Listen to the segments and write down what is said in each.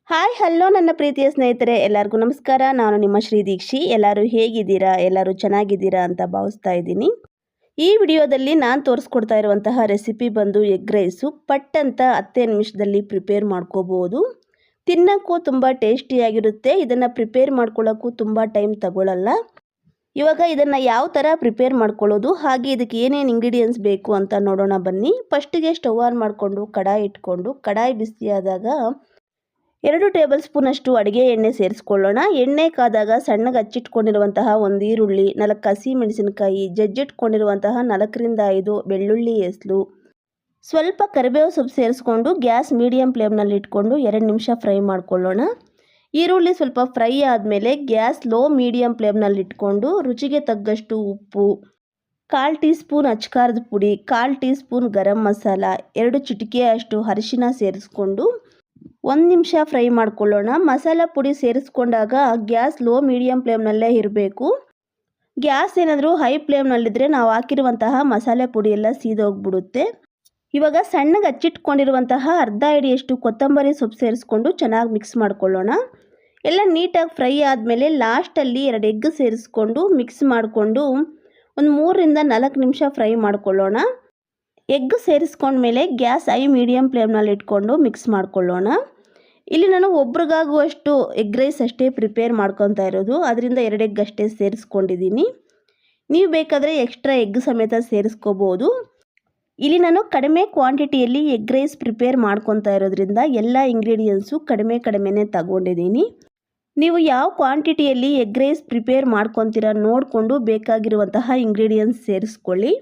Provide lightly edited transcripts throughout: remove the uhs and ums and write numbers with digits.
Hi hello ನನ್ನ ಪ್ರೀತಿಯ ಸ್ನೇಹಿತರೆ ಎಲ್ಲರಿಗೂ ನಮಸ್ಕಾರ. ನಾನು ನಿಮ್ಮ ಶ್ರೀ ದೀಕ್ಷಿ. ಎಲ್ಲರೂ ಹೇಗಿದ್ದೀರಾ? ಎಲ್ಲರೂ ಚೆನ್ನಾಗಿದ್ದೀರಾ ಅಂತ ಭಾವಿಸ್ತಾ ಇದ್ದೀನಿ. ಈ ವಿಡಿಯೋದಲ್ಲಿ ನಾನು ತೋರಿಸ್ಕೊಡ್ತಾ ಇರುವಂತಹ ರೆಸಿಪಿ ಬಂದು ಎಗ್ ರೈಸು. ಪಟ್ ಅಂತ 10 ನಿಮಿಷದಲ್ಲಿ ಪ್ರಿಪೇರ್ ಮಾಡ್ಕೋಬೋದು. ತಿನ್ನೋಕ್ಕೂ ತುಂಬ ಟೇಸ್ಟಿಯಾಗಿರುತ್ತೆ. ಇದನ್ನು ಪ್ರಿಪೇರ್ ಮಾಡ್ಕೊಳ್ಳೋಕ್ಕೂ ತುಂಬ ಟೈಮ್ ತಗೊಳ್ಳಲ್ಲ. ಇವಾಗ ಇದನ್ನು ಯಾವ ಥರ ಪ್ರಿಪೇರ್ ಮಾಡ್ಕೊಳ್ಳೋದು, ಹಾಗೆ ಇದಕ್ಕೆ ಏನೇನು ಇಂಗ್ರೀಡಿಯೆಂಟ್ಸ್ ಬೇಕು ಅಂತ ನೋಡೋಣ ಬನ್ನಿ. ಫಸ್ಟಿಗೆ ಸ್ಟವ್ ಆನ್ ಮಾಡಿಕೊಂಡು ಕಡಾಯಿ ಇಟ್ಕೊಂಡು, ಕಡಾಯಿ ಬಿಸಿಯಾದಾಗ 2 ಟೇಬಲ್ ಸ್ಪೂನಷ್ಟು ಅಡುಗೆ ಎಣ್ಣೆ ಸೇರಿಸ್ಕೊಳ್ಳೋಣ. ಎಣ್ಣೆ ಕಾದಾಗ ಸಣ್ಣಗೆ ಹಚ್ಚಿಟ್ಕೊಂಡಿರುವಂತಹ 1 ಈರುಳ್ಳಿ, 4 ಹಸಿ ಮೆಣಸಿನಕಾಯಿ, ಜಜ್ಜಿಟ್ಕೊಂಡಿರುವಂತಹ 4 ರಿಂದ 5 ಬೆಳ್ಳುಳ್ಳಿ ಎಸಳು, ಸ್ವಲ್ಪ ಕರಿಬೇವು ಸೊಪ್ಪು ಸೇರಿಸ್ಕೊಂಡು ಗ್ಯಾಸ್ ಮೀಡಿಯಂ ಫ್ಲೇಮ್ನಲ್ಲಿ ಇಟ್ಕೊಂಡು 2 ನಿಮಿಷ ಫ್ರೈ ಮಾಡ್ಕೊಳ್ಳೋಣ. ಈರುಳ್ಳಿ ಸ್ವಲ್ಪ ಫ್ರೈ ಆದಮೇಲೆ ಗ್ಯಾಸ್ ಲೋ ಮೀಡಿಯಂ ಫ್ಲೇಮ್ನಲ್ಲಿ ಇಟ್ಕೊಂಡು ರುಚಿಗೆ ತಗ್ಗಷ್ಟು ಉಪ್ಪು, 1/4 ಟೀ ಸ್ಪೂನ್ ಅಚ್ಕಾರದ ಪುಡಿ, 1/4 ಟೀ ಸ್ಪೂನ್ ಗರಂ ಮಸಾಲ, 2 ಚಿಟಿಕೆ ಅಷ್ಟು ಅರಿಶಿನ ಸೇರಿಸ್ಕೊಂಡು 1 ನಿಮಿಷ ಫ್ರೈ ಮಾಡ್ಕೊಳ್ಳೋಣ. ಮಸಾಲ ಪುಡಿ ಸೇರಿಸ್ಕೊಂಡಾಗ ಗ್ಯಾಸ್ ಲೋ ಮೀಡಿಯಂ ಫ್ಲೇಮ್ನಲ್ಲೇ ಇರಬೇಕು. ಗ್ಯಾಸ್ ಏನಾದರೂ ಹೈ ಫ್ಲೇಮ್ನಲ್ಲಿದ್ದರೆ ನಾವು ಹಾಕಿರುವಂತಹ ಮಸಾಲೆ ಪುಡಿ ಎಲ್ಲ ಸೀದೋಗ್ಬಿಡುತ್ತೆ. ಇವಾಗ ಸಣ್ಣಗೆ ಹಚ್ಚಿಟ್ಕೊಂಡಿರುವಂತಹ ಅರ್ಧ ಹಿಡಿಯಷ್ಟು ಕೊತ್ತಂಬರಿ ಸೊಪ್ಪು ಸೇರಿಸ್ಕೊಂಡು ಚೆನ್ನಾಗಿ ಮಿಕ್ಸ್ ಮಾಡ್ಕೊಳ್ಳೋಣ. ಎಲ್ಲ ನೀಟಾಗಿ ಫ್ರೈ ಆದಮೇಲೆ ಲಾಸ್ಟಲ್ಲಿ 2 ಎಗ್ ಸೇರಿಸ್ಕೊಂಡು ಮಿಕ್ಸ್ ಮಾಡಿಕೊಂಡು ಒಂದು 3 ರಿಂದ 4 ನಿಮಿಷ ಫ್ರೈ ಮಾಡ್ಕೊಳ್ಳೋಣ. ಎಗ್ ಸೇರಿಸ್ಕೊಂಡ್ಮೇಲೆ ಗ್ಯಾಸ್ ಹೈ ಮೀಡಿಯಂ ಫ್ಲೇಮ್ನಲ್ಲಿ ಇಟ್ಕೊಂಡು ಮಿಕ್ಸ್ ಮಾಡ್ಕೊಳ್ಳೋಣ. ಇಲ್ಲಿ ನಾನು ಒಬ್ರಿಗಾಗುವಷ್ಟು ಎಗ್ ರೈಸ್ ಅಷ್ಟೇ ಪ್ರಿಪೇರ್ ಮಾಡ್ಕೊತಾ ಇರೋದು, ಅದರಿಂದ 2 ಎಗ್ ಅಷ್ಟೇ ಸೇರಿಸ್ಕೊಂಡಿದ್ದೀನಿ. ನೀವು ಬೇಕಾದರೆ ಎಕ್ಸ್ಟ್ರಾ ಎಗ್ ಸಮೇತ ಸೇರಿಸ್ಕೋಬೋದು. ಇಲ್ಲಿ ನಾನು ಕಡಿಮೆ ಕ್ವಾಂಟಿಟಿಯಲ್ಲಿ ಎಗ್ ರೈಸ್ ಪ್ರಿಪೇರ್ ಮಾಡ್ಕೊತಾ ಇರೋದ್ರಿಂದ ಎಲ್ಲ ಇಂಗ್ರೀಡಿಯೆಂಟ್ಸು ಕಡಿಮೆನೇ ತಗೊಂಡಿದ್ದೀನಿ. ನೀವು ಯಾವ ಕ್ವಾಂಟಿಟಿಯಲ್ಲಿ ಎಗ್ ರೈಸ್ ಪ್ರಿಪೇರ್ ಮಾಡ್ಕೊತೀರಾ ನೋಡಿಕೊಂಡು ಬೇಕಾಗಿರುವಂತಹ ಇಂಗ್ರೀಡಿಯೆಂಟ್ಸ್ ಸೇರಿಸ್ಕೊಳ್ಳಿ.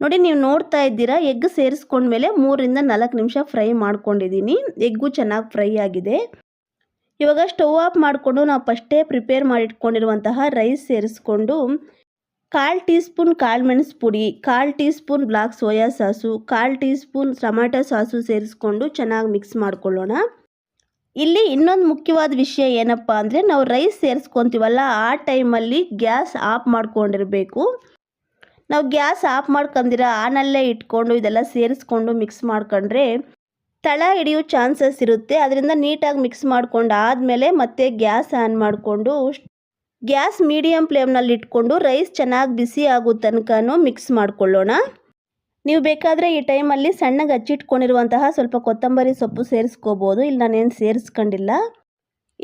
ನೋಡಿ, ನೀವು ನೋಡ್ತಾ ಇದ್ದೀರಾ, ಎಗ್ ಸೇರಿಸ್ಕೊಂಡ್ಮೇಲೆ 3 ರಿಂದ 4 ನಿಮಿಷ ಫ್ರೈ ಮಾಡ್ಕೊಂಡಿದ್ದೀನಿ. ಎಗ್ಗು ಚೆನ್ನಾಗಿ ಫ್ರೈ ಆಗಿದೆ. ಇವಾಗ ಸ್ಟವ್ ಆಫ್ ಮಾಡಿಕೊಂಡು ನಾವು ಫಸ್ಟೇ ಪ್ರಿಪೇರ್ ಮಾಡಿಟ್ಕೊಂಡಿರುವಂತಹ ರೈಸ್ ಸೇರಿಸ್ಕೊಂಡು 1/4 ಟೀ ಸ್ಪೂನ್ ಕಾಳು ಮೆಣಸು ಪುಡಿ, 1/4 teaspoon black soya sauce, 1/4 teaspoon tomato sauce ಸೇರಿಸ್ಕೊಂಡು ಚೆನ್ನಾಗಿ ಮಿಕ್ಸ್ ಮಾಡ್ಕೊಳ್ಳೋಣ. ಇಲ್ಲಿ ಇನ್ನೊಂದು ಮುಖ್ಯವಾದ ವಿಷಯ ಏನಪ್ಪ ಅಂದರೆ, ನಾವು ರೈಸ್ ಸೇರಿಸ್ಕೊತೀವಲ್ಲ ಆ ಟೈಮಲ್ಲಿ ಗ್ಯಾಸ್ ಆಫ್ ಮಾಡ್ಕೊಂಡಿರಬೇಕು. ನಾವು ಗ್ಯಾಸ್ ಆಫ್ ಮಾಡ್ಕೊಂಡಿರ ಆನಲ್ಲೇ ಇಟ್ಕೊಂಡು ಇದೆಲ್ಲ ಸೇರಿಸ್ಕೊಂಡು ಮಿಕ್ಸ್ ಮಾಡ್ಕೊಂಡ್ರೆ ತಳ ಹಿಡಿಯೋ ಚಾನ್ಸಸ್ ಇರುತ್ತೆ. ಅದರಿಂದ ನೀಟಾಗಿ ಮಿಕ್ಸ್ ಮಾಡ್ಕೊಂಡು ಆದಮೇಲೆ ಮತ್ತೆ ಗ್ಯಾಸ್ ಆನ್ ಮಾಡಿಕೊಂಡು ಗ್ಯಾಸ್ ಮೀಡಿಯಂ ಫ್ಲೇಮ್ನಲ್ಲಿ ಇಟ್ಕೊಂಡು ರೈಸ್ ಚೆನ್ನಾಗಿ ಬಿಸಿ ಆಗೋ ತನಕನೂ ಮಿಕ್ಸ್ ಮಾಡ್ಕೊಳ್ಳೋಣ. ನೀವು ಬೇಕಾದರೆ ಈ ಟೈಮಲ್ಲಿ ಸಣ್ಣಗೆ ಹಚ್ಚಿಟ್ಕೊಂಡಿರುವಂತಹ ಸ್ವಲ್ಪ ಕೊತ್ತಂಬರಿ ಸೊಪ್ಪು ಸೇರಿಸ್ಕೋಬೋದು. ಇಲ್ಲಿ ನಾನೇನು ಸೇರಿಸ್ಕೊಂಡಿಲ್ಲ.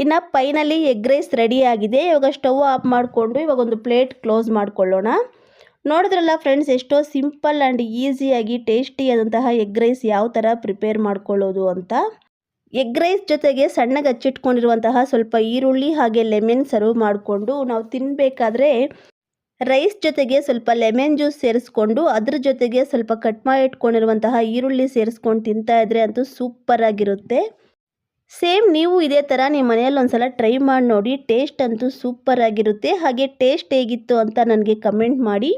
ಇನ್ನು ಫೈನಲಿ ಎಗ್ ರೈಸ್ ರೆಡಿ ಆಗಿದೆ. ಇವಾಗ ಸ್ಟವ್ ಆಫ್ ಮಾಡಿಕೊಂಡು ಇವಾಗ ಒಂದು ಪ್ಲೇಟ್ ಕ್ಲೋಸ್ ಮಾಡ್ಕೊಳ್ಳೋಣ. ನೋಡಿದ್ರಲ್ಲ ಫ್ರೆಂಡ್ಸ್, ಎಷ್ಟೋ ಸಿಂಪಲ್ ಆ್ಯಂಡ್ ಈಸಿಯಾಗಿ ಟೇಸ್ಟಿಯಾದಂತಹ ಎಗ್ ರೈಸ್ ಯಾವ ಥರ ಪ್ರಿಪೇರ್ ಮಾಡ್ಕೊಳ್ಳೋದು ಅಂತ. ಎಗ್ ರೈಸ್ ಜೊತೆಗೆ ಸಣ್ಣಗೆ ಹಚ್ಚಿಟ್ಕೊಂಡಿರುವಂತಹ ಸ್ವಲ್ಪ ಈರುಳ್ಳಿ ಹಾಗೆ ಲೆಮನ್ ಸರ್ವ್ ಮಾಡಿಕೊಂಡು ನಾವು ತಿನ್ನಬೇಕಾದ್ರೆ ರೈಸ್ ಜೊತೆಗೆ ಸ್ವಲ್ಪ ಲೆಮನ್ ಜ್ಯೂಸ್ ಸೇರಿಸ್ಕೊಂಡು ಅದ್ರ ಜೊತೆಗೆ ಸ್ವಲ್ಪ ಕಟ್ ಮಾಡಿ ಇಟ್ಕೊಂಡಿರುವಂತಹ ಈರುಳ್ಳಿ ಸೇರಿಸ್ಕೊಂಡು ತಿಂತಾ ಇದ್ರೆ ಅಂತೂ ಸೂಪರ್ ಆಗಿರುತ್ತೆ. ಸೇಮ್ ನೀವು ಇದೇ ಥರ ನಿಮ್ಮ ಮನೆಯಲ್ಲಿ ಒಂದ್ಸಲ ಟ್ರೈ ಮಾಡಿ ನೋಡಿ. ಟೇಸ್ಟ್ ಅಂತೂ ಸೂಪರ್ ಆಗಿರುತ್ತೆ. ಹಾಗೆ ಟೇಸ್ಟ್ ಹೇಗಿತ್ತು ಅಂತ ನನಗೆ ಕಮೆಂಟ್ ಮಾಡಿ.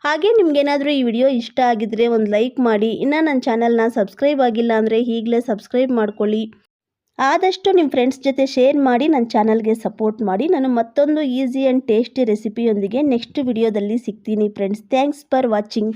ಹಾಗೆ ನಿಮಗೇನಾದರೂ ಈ ವಿಡಿಯೋ ಇಷ್ಟ ಆಗಿದ್ರೆ ಒಂದು ಲೈಕ್ ಮಾಡಿ. ಇನ್ನು ನನ್ನ ಚಾನಲ್ನ ಸಬ್ಸ್ಕ್ರೈಬ್ ಆಗಿಲ್ಲ ಅಂದರೆ ಈಗಲೇ ಸಬ್ಸ್ಕ್ರೈಬ್ ಮಾಡ್ಕೊಳ್ಳಿ. ಆದಷ್ಟು ನಿಮ್ಮ ಫ್ರೆಂಡ್ಸ್ ಜೊತೆ ಶೇರ್ ಮಾಡಿ ನನ್ನ ಚಾನಲ್ಗೆ ಸಪೋರ್ಟ್ ಮಾಡಿ. ನಾನು ಮತ್ತೊಂದು ಈಸಿ ಆ್ಯಂಡ್ ಟೇಸ್ಟಿ ರೆಸಿಪಿಯೊಂದಿಗೆ ನೆಕ್ಸ್ಟ್ ವಿಡಿಯೋದಲ್ಲಿ ಸಿಗ್ತೀನಿ ಫ್ರೆಂಡ್ಸ್. Thanks for watching.